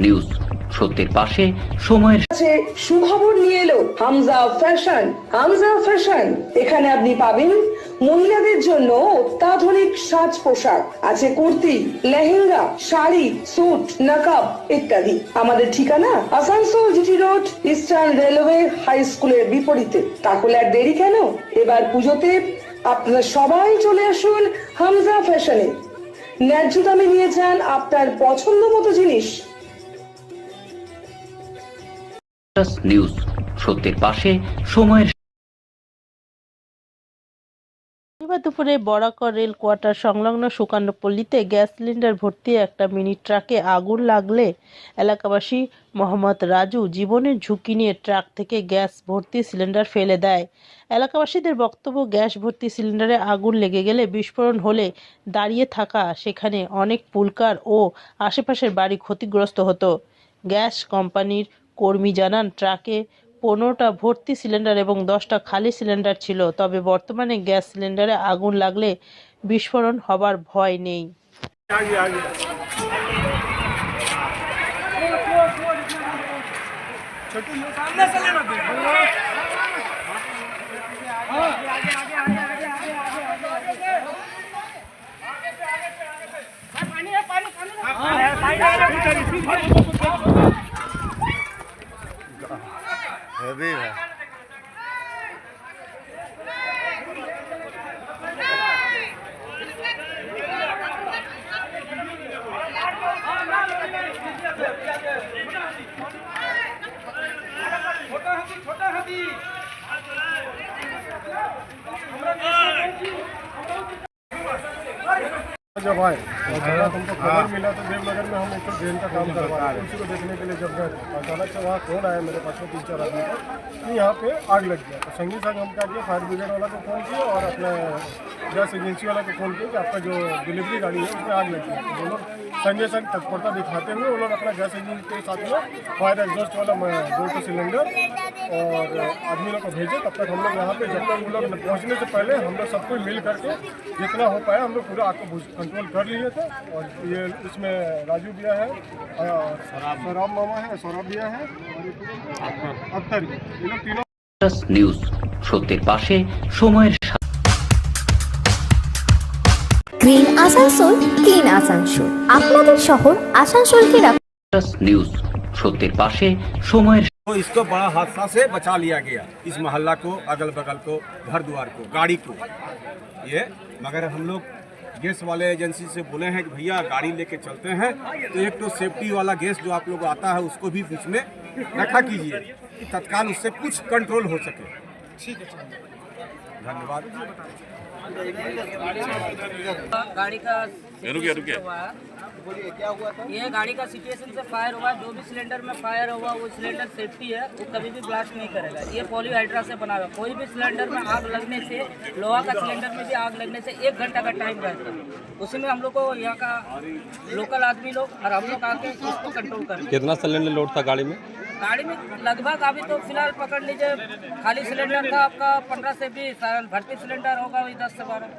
News সত্যের পাশে সময়ের কাছে সুখবর নিয়ে এলো হামজা ফ্যাশন। হামজা ফ্যাশন, এখানে আপনি পাবেন মহিলাদের জন্য অত্যাধুনিক সাজ পোশাক, আছে কুর্তি, লেহেঙ্গা, শাড়ি, স্যুট, নকাব ইত্যাদি। আমাদের ঠিকানা Asansol GT road, eastern railway high স্কুলের বিপরীতে। তাহলে আর দেরি কেন, এবার পুজোতে আপনারা সবাই চলে আসুন হামজা ফ্যাশনে। ন্যায্য দামে নিয়ে যান আপনার পছন্দ মতো জিনিস। নিউজ সত্যের পাশে সময়ের শনিবার দুপুরে বরাকর রেল কোয়ার্টার সংলগ্ন সুকান্নপল্লীতে গ্যাস সিলিন্ডার ভর্তি একটা মিনি ট্রাকে আগুন লাগলে এলাকাবাসী মোহাম্মদ রাজু জীবনের ঝুঁকি নিয়ে ট্রাক থেকে গ্যাস ভর্তি সিলিন্ডার ফেলে দেয়। এলাকাবাসীদের বক্তব্য, গ্যাস ভর্তি সিলিন্ডারে আগুন লেগে গেলে বিস্ফোরণ হলে দাঁড়িয়ে থাকা সেখানে অনেক পুলকার ও আশেপাশের বাড়ি ক্ষতিগ্রস্ত হতো। গ্যাস কোম্পানির কর্মী জানান, ট্রাকে 15টা ভর্তি সিলিন্ডার এবং 10টা খালি সিলিন্ডার ছিল। তবে বর্তমানে গ্যাস সিলিন্ডারে আগুন লাগলে বিস্ফোরণ হবার ভয় নেই। हैवी है। जब आए हमको खबर मिला तो देवनगर में हम ऊपर ड्रेन का काम करवा रहे थे, उसी को देखने के लिए जब गए अचानक से वहाँ फोन आया मेरे पास में 3-4 आदमी का कि यहाँ पे आग लग गया। तो संगी संग हम क्या किया, फायर ब्रिगेड वाला को फ़ोन किया और अपने गैस एजेंसी वाला को फ़ोन किया कि आपका जो डिलीवरी गाड़ी है उसमें आग लग गया। तो वो लोग संगे संग तत्परता दिखाते हुए वो लोग अपना गैस एजेंसी के साथ में फायर एग्जॉस्ट वाला 2 सिलेंडर और आदमी लोग को भेजे। तब तक हम लोग वहाँ पे, जब तक वो लोग पहुँचने से पहले हम लोग सब कोई मिल करके जितना हो पाया हम लोग पूरा आग को कंट्रोल कर लिए थे। और ये इसमें राजू दिया है, सौराब मामा है, सौरभ दिया है, अख्तर, ये लोग तीनों। নিউজ সত্যের পাশে সময়ের গ্রিন আসানসোল, ক্লিন আসানসোল, আপনাদের শহর আসানসোলকে নিউজ সত্যের পাশে সময়ের तो इसको बड़ा हादसा से बचा लिया गया, इस मोहल्ला को, अगल बगल को, घर द्वार को, गाड़ी को। ये मगर हम लोग गैस वाले एजेंसी से बोले हैं कि भैया गाड़ी लेके चलते हैं तो एक तो सेफ्टी वाला गैस जो आप लोग आता है उसको भी बीच में रखा कीजिए कि तत्काल उससे कुछ कंट्रोल हो सके। ठीक है, धन्यवाद। गाड़ी का ये गाड़ी का सिचुएशन से फायर हुआ। जो भी सिलेंडर में फायर हुआ वो सिलेंडर सेफ्टी है, वो कभी भी ब्लास्ट नहीं करेगा। ये पॉलीहाइड्रा से बना हुआ। कोई भी सिलेंडर में आग लगने से, लोहा का सिलेंडर में भी आग लगने से 1 घंटा का टाइम रहता है। उसी में हम लोग को यहाँ का लोकल आदमी लोग और हम लोग आके इसको कंट्रोल करें। कितना सिलेंडर लोड था गाड़ी में? गाड़ी में लगभग अभी तो फिलहाल पकड़ लीजिए, खाली सिलेंडर था आपका 15 से 20, भर्ती सिलेंडर होगा वही 10 से 12।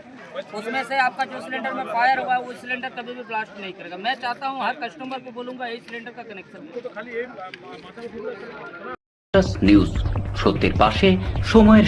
उसमें से आपका जो सिलेंडर में फायर हुआ वो सिलेंडर कभी भी ब्लास्ट नहीं करेगा। मैं चाहता हूँ हर कस्टमर को बोलूँगा यही सिलेंडर का कनेक्शन। নিউজ সত্যের পাশে সময়ের